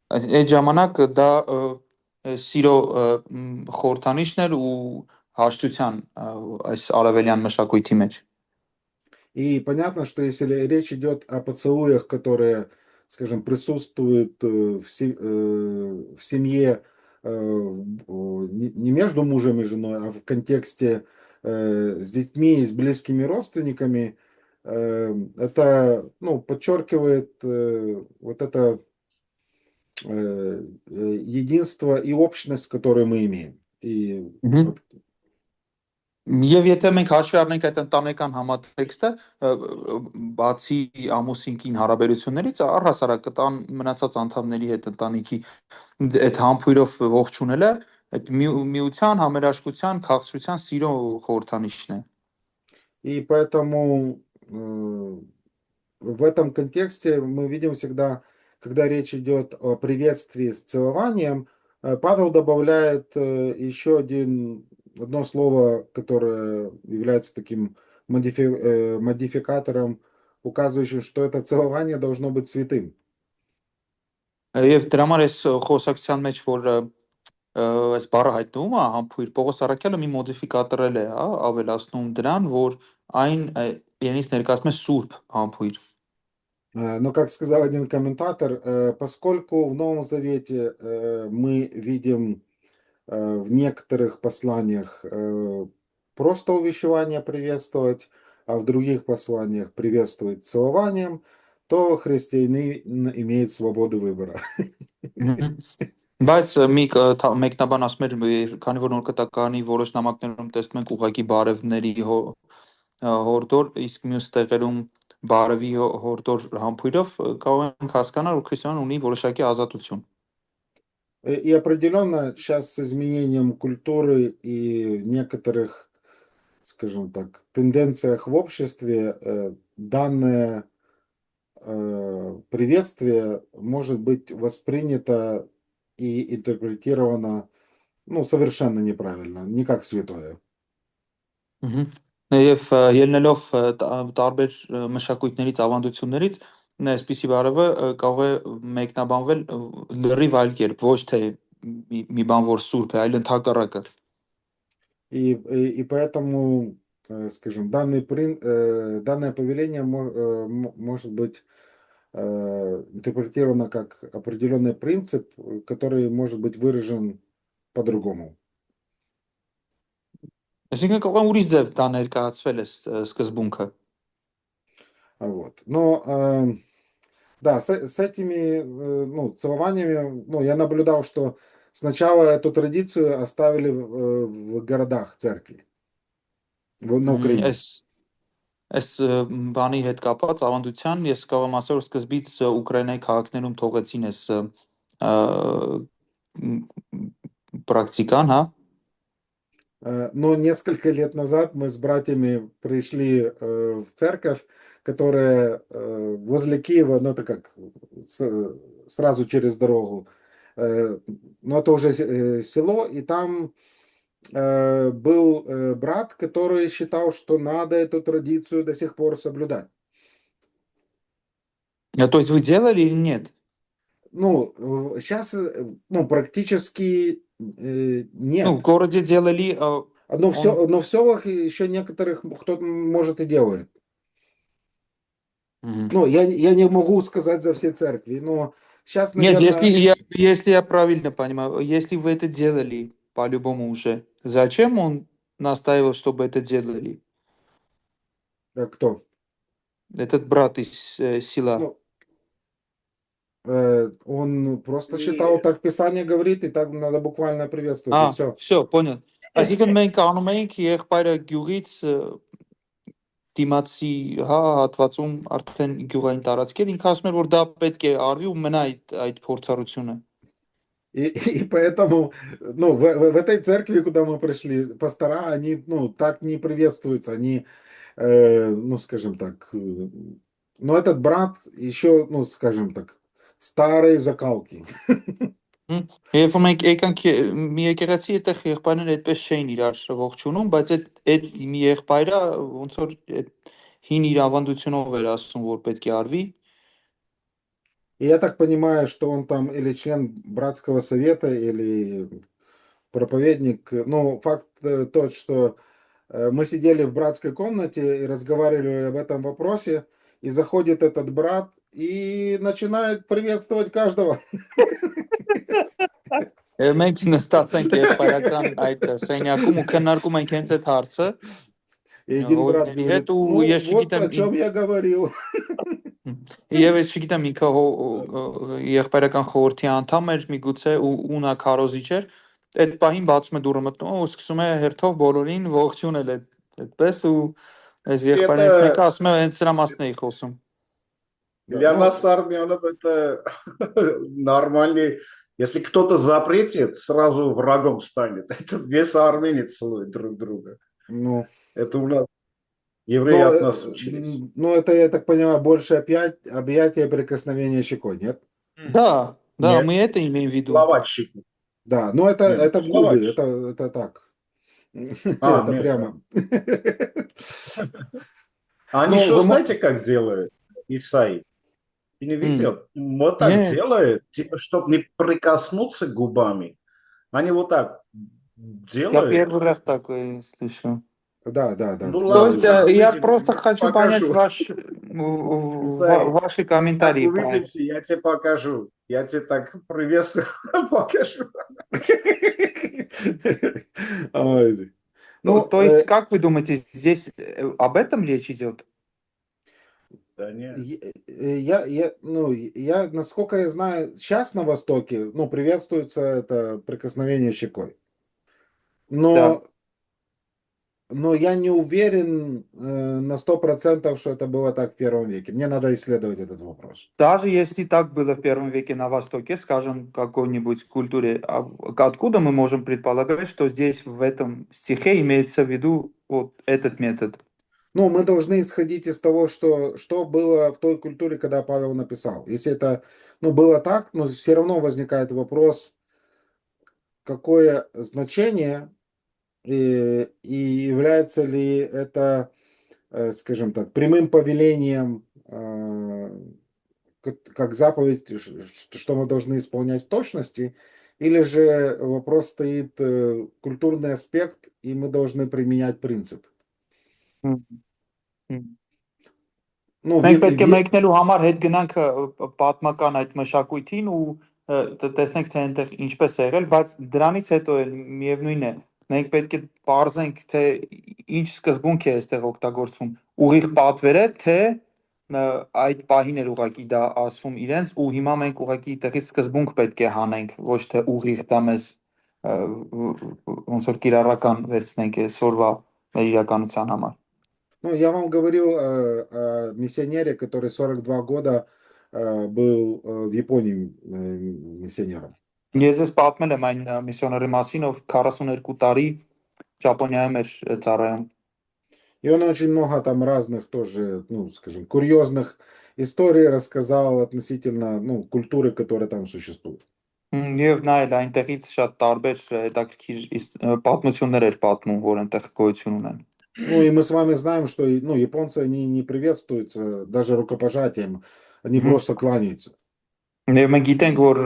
Այդ ժամանակ դա սիրո խորհրդանիշն էր ու հաշտության այս արևելյան մշակույթի մեջ։ И понятно, что если речь идет о поцелуях, которые, скажем, присутствуют в семье не между мужем и женой, а в контексте с детьми и с близкими родственниками, это, ну, подчеркивает вот это единство и общность, которую мы имеем. И вот Եվ եթե մենք հաշվի առնենք այդ ընտանեկան համատեքստը, բացի ամուսինքին հարաբերություններից, առհասարակ կտան մնացած անդամների հետ ընտանիքի այդ համբույրով ողջունելը, այդ միության, համերաշխության, քաղցրության, սիրո խորհրդանիշն է։ И поэтому в этом контексте мы видим всегда, когда речь идет о приветствии с целованием, Павел добавляет еще одно слово, которое является таким модификатором, указывающим, что это целование должно быть святым. Եվ դրա համար այս խոսակցության մեջ, որ այս բառը հայտնվում է, համբույր, Պողոս Առաքյալը մի մոդիֆիկատոր է, ավելացնում դրան, որ այն իրենից ներկայացնում է սուրբ համբույր։ Но, как сказал один комментатор, поскольку в Новом Завете мы видим в некоторых посланиях просто увещевание приветствовать, а в других посланиях приветствовать целованием, то христианин имеет свободу выбора. Բայց մեկնաբան ասում էր, քանի որ նոր կտականի որոշ նամակներում տեսնում ենք ուղղակի բարևների հորդոր, իսկ մյուս տեղերում բարևի հորդոր համբույրով կարող ենք հասկանալ, որ քրիստոնյան ունի որոշակի ազատություն։ И определенно сейчас с изменением культуры и некоторых, скажем так, тенденциях в обществе данное приветствие может быть воспринято и интерпретировано, ну, совершенно неправильно, не как святое. Եվ ելնելով տարբեր մշակույթներից, ավանդություններից, այսպիսի բարևը կարող է մեկնաբանվել լրիվ այլ կերպ, ոչ թե մի բան, որ սուրբ է, այլ ընդհակառակը։ И поэтому, скажем, данное повеление может быть интерпретировано как определенный принцип, который может быть выражен по-другому. Այսինքն կարող է ուրիշ ձև դա ներկայացվել է սկզբունքը։ Вот. Но да, с этими, ну, целованиями, ну, я наблюдал, что сначала эту традицию оставили в городах церкви, на Украине. Այս բանի հետ կապած ավանդության ես կարող եմ ասել, որ սկզբից Ուկրաինայի քաղաքներում թողեցին այս պրակտիկան, հա։ Но несколько лет назад мы с братьями пришли в церковь, которая возле Киева, ну это как сразу через дорогу, но это уже село, и там был брат, который считал, что надо эту традицию до сих пор соблюдать. То есть вы делали или нет? Ну, сейчас, ну, практически нет. Ну, в городе делали... Но в селах еще некоторых кто-то, может, и делает. Ну, я не могу сказать за все церкви, но сейчас, наверное... Нет, если я правильно понимаю, если вы это делали по-любому уже, зачем он настаивал, чтобы это делали? Кто? Этот брат из села. Ну, он просто считал, так Писание говорит, и так надо буквально приветствовать, и все. Все, понял. Այսինքն մենք անում էինք եղբայրը գյուղից դիմացի հատվածում արդեն գյուղային տարածքեր, ինքը ասում էր, որ դա պետք է արվի ու մնա այդ փորձառությունը։ И поэтому, ну, в этой церкви, куда мы пришли, пастора, они, ну, так не приветствуются, они, ну, скажем так, но этот брат еще, ну, скажем так, старые закалки. Երբ որ մենք եկանք մի եկեղեցի այդտեղ եղբայրները այդպես չէին իրար ողջունում, բայց այդ մի եղբայրը ոնց որ այդ հին իր ավանդությունով էր ասում, որ պետք է արվի։ И я так понимаю, что он там или член братского совета, или проповедник. Ну, факт тот, что мы сидели в братской комнате и разговаривали об этом вопросе, и заходит этот брат и начинает приветствовать каждого. Մենք նստած ենք եղբայրական այդ սենյակում ու քննարկում ենք հենց այդ հարցը И один брат հովիվների հետ говорит, ու ну, ես вот о չգիտեմ чем я говорил. Եվ ես չգիտեմ ինքը եղբայրական խորհրդի անդամ էր միգուցե ու նա քարոզիչ էր այդ պահին բացում է դուռը մտնում ու սկսում է հերթով բոլորին ողջունել այդպես ու այս եղբայրներից Это մեկը ասում է հենց դրա մասն էի խոսում Да, для ну, нас, армянов, это нормальный. Если кто-то запретит, сразу врагом станет. Это весь армянец целует друг друга. ну, Это у нас евреи но, от нас учились. ну, это, я так понимаю, больше опять объятие прикосновения щекой, нет? Да, Нет, мы это имеем в виду. словаччики. Да, но Нет, это губы, словаччики. это так. Это Нет, да. прямо. Они Ну, что, знаете, как делают? Исаи, ты не М. видел? Вот так Не, делают, типа, чтобы не прикоснуться губами. Они вот так я делают. первый раз такое слышу. Да, да, да. Ну То ладно, есть сейчас я увидимся, просто я тебе хочу понять покажу. Исаи, ваши как комментарии. увидимся, я тебе покажу. Я тебе так приветствую, покажу. Ой. То Ну, есть, как вы думаете, здесь об этом речь идет? Да нет. ну, насколько я знаю, сейчас на Востоке, ну, приветствуется это прикосновение щекой. Да. Но я не уверен на 100%, что это было так в первом веке. Мне надо исследовать этот вопрос. Даже если так было в первом веке на Востоке, скажем, какой-нибудь культуре, откуда мы можем предполагать, что здесь в этом стихе имеется в виду вот этот метод? Ну, мы должны исходить из того, что было в той культуре, когда Павел написал. Если это, ну, было так, но все равно возникает вопрос, какое значение и является ли это, скажем так, прямым повелением, как заповедь, что мы должны исполнять в точности, или же вопрос стоит культурный аспект, и мы должны применять принцип. М, м. Ну, Մենք պետք է մեկնելու համար հետ գնանք պատմական այդ մշակույթին ու տեսնենք թե այնտեղ ինչպես է եղել, բայց դրանից հետո էլ միևնույն է, մենք պետք է ողջենք թե ինչ սկզբունք է այստեղ օգտագործվում, ուղիղ պատվերը, թե այդ պահին էր ուղակի դա ասվում իրենց ու հիմա մենք ուղակի այդտեղից սկզբունք պետք է հանենք, ոչ թե ուղիղ դա մեզ ոնց որ կիրառական վերցնենք այսօրվա մեր իրականության համար։ Ну, я вам говорил о миссионере, который 42 года был в Японии миссионером. Ես ես պատմել եմ այն միսիոների մասին, ով 42 տարի Ճապոնիայում էր ծառայում։ И он очень много там разных тоже, ну, скажем, курьезных историй рассказал относительно, ну, культуры, которая там существует. Եվ նա էլ այնտեղից շատ տարբեր հետաքրքիր պատմություններ էր պատմում, որ այնտեղ գոյություն ունեն։ Ну, и мы с вами знаем, что, ну, японцы, они не приветствуются даже рукопожатием, они просто кланяются. Եվ մենք գիտենք, որ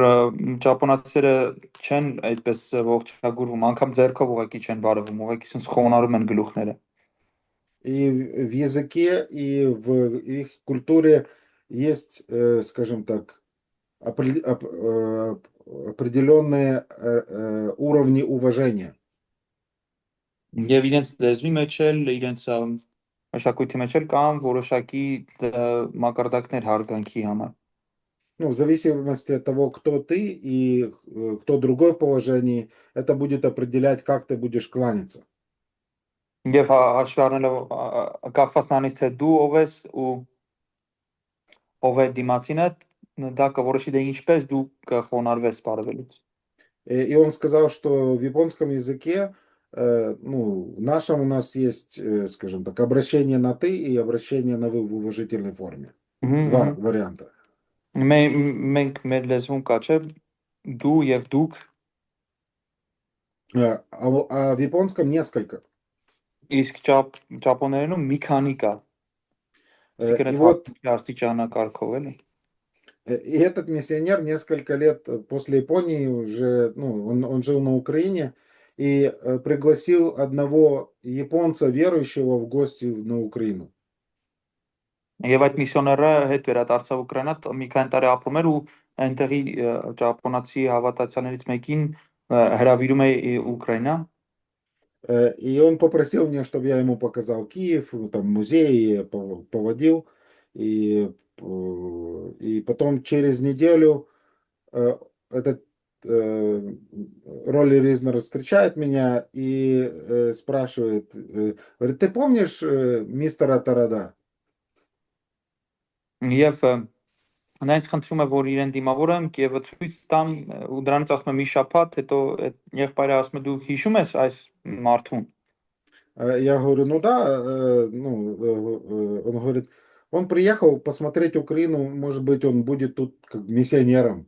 ճապոնացիները չեն այդպես ողջագուրվում, անգամ ձեռքով ուղղակի չեն բարևում, ուղղակի sense խոնարհում են գլուխները։ И в языке, и в их культуре есть, скажем так, определенные уровни уважения. Եվ իրենց լեզվի մեջ էլ, իրենց մշակույթի մեջ էլ կան որոշակի մակարդակներ հարգանքի համար։ Ну, в зависимости от того, кто ты и кто другой в положении, это будет определять, как ты будешь кланяться. Եվ հաշվի առնելով կախված նրանից թե դու ով ես ու ով է դիմացինը, դա կորոշի դե ինչպես դու կխոնարհվես բարևելուց։ И он сказал, что в японском языке, ну, в нашем у нас есть, скажем так, обращение на «ты» и обращение на «вы» в уважительной форме. Два варианта. Մենք մեր լեզվում կա, չէ, դու եւ դուք, А в японском несколько. իսկ ճապոներենում մի քանի կա։ Այսինքն И այդ вот աստիճանակարգով էլի։ и этот миссионер несколько лет после Японии уже, ну, он жил на Украине и пригласил одного японца верующего в гости на Украину. Եվ այդ միսիոները հետ վերադարձավ Ուկրաինա, մի քանի տարի ապրում էր ու այնտեղի ճապոնացի հավատացյալներից մեկին հրավիրում է Ուկրաինա։ И он попросил меня, чтобы я ему показал Киев, там музей, поводил. И потом через неделю этот Ролли Ризнер встречает меня и спрашивает, говорит, ты помнишь мистера Тарада? Եվ նա ինձ խնդրում է, որ իրեն դիմավորեմ եւ ցույց տամ ու դրանից ասում եմ մի շաբաթ, հետո այդ եղբայրը ասում է դու հիշում ես այս մարդուն։ Я говорю, ну да, он говорит, он приехал посмотреть Украину, может быть, он будет тут как миссионером.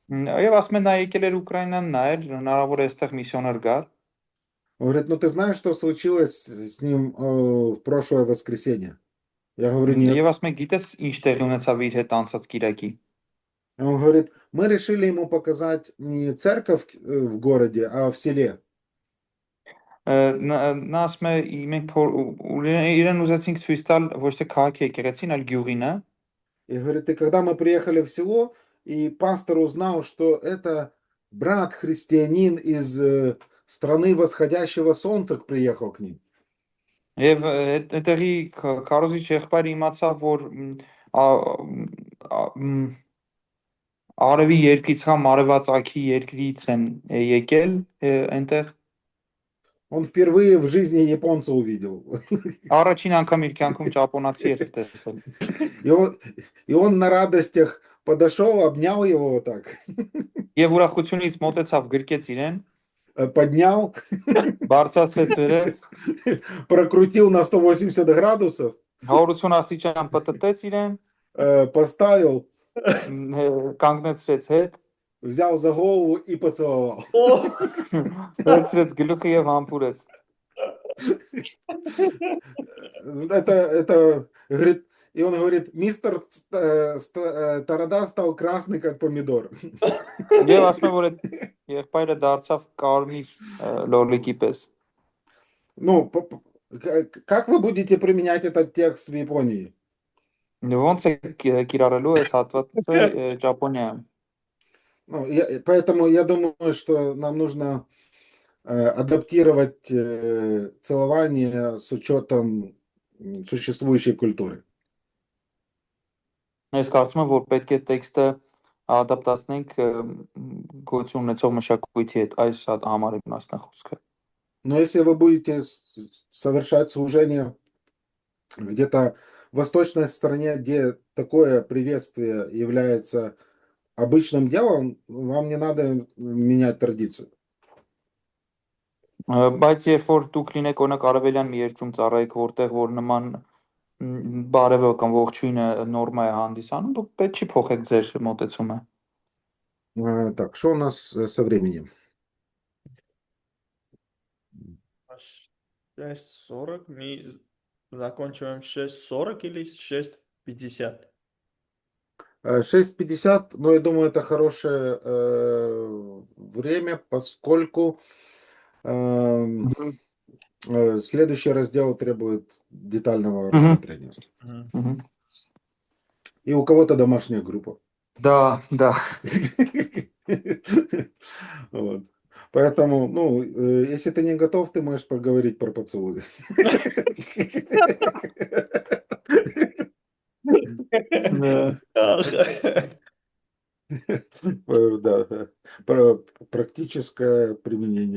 Եվ ասում է նա եկել էր Ուկրաինան նայել, հնարավոր է այստեղ միսիոներ գա։ Он говорит, ну ты знаешь, что случилось с ним в прошлое воскресенье? Я говорю, нет. Եվ ասում է գիտես ինչ տեղի ունեցավ իր հետ անցած կիրակի։ Он говорит, мы решили ему показать не церковь в городе, а в селе. Նա ասում է մենք իրեն ուզեցինք ցույց տալ ոչ թե քաղաքի եկեղեցին, այլ գյուղինը։ И говорит, и когда мы приехали в село, и пастор узнал, что это брат-христианин из страны восходящего солнца приехал к ним. Եվ այդտեղի քարոզիչ եղբայրը իմացավ, որ արևի երկրից կամ արևածագի երկրից են եկել այնտեղ։ Он впервые в жизни японца увидел. Առաջին անգամ իր կյանքում ճապոնացի էր տեսել։ И он на радостях подошел, обнял его вот так. Եվ ուրախությունից մոտեցավ, գրկեց իրեն, поднял, բարձրացրեց վերև, прокрутил на 180 градусов, 180 աստիճան պտտեց իրեն, поставил, կանգնեցրեց հետ, взял за голову и поцеловал. վերցրեց գլուխը եւ համբուրեց։ Это, говорит, и он говорит, мистер Тарада стал красный, как помидор. Եվ ասում եմ, որ այդ եղբայրը դարձավ կարմիր լոլիկի պես։ Ну, как вы будете применять этот текст в Японии? Ոնց է կիրառելու այս հատվածը Ճապոնիայում։ Ну, поэтому я думаю, что нам нужно адаптировать целование с учетом существующей культуры. Ես կարծում եմ, որ պետք է տեքստը ադապտացնենք գոյություն ունեցող մշակույթի հետ, այս համար է մասնախոսքը։ Но если вы будете совершать служение где-то в восточной стране, где такое приветствие является обычным делом, вам не надо менять традицию. Բայց երբ որ դուք լինեք օրինակ արևելյան մի երկրում ծառայեք, որտեղ որ նման բարևը կամ ողջույնը նորմա է հանդիսանում, դուք պետք չի փոխեք ձեր մոտեցումը։ Так, что у нас со временем? 6:40, мы закончиваем 6:40 или 6:50? 6:50, но я думаю, это хорошее время, поскольку следующий раздел требует детального рассмотрения. И у кого-то домашняя группа. Да. Вот. Поэтому, ну, если ты не готов, ты можешь поговорить про поцелуй. Да, практическое применение.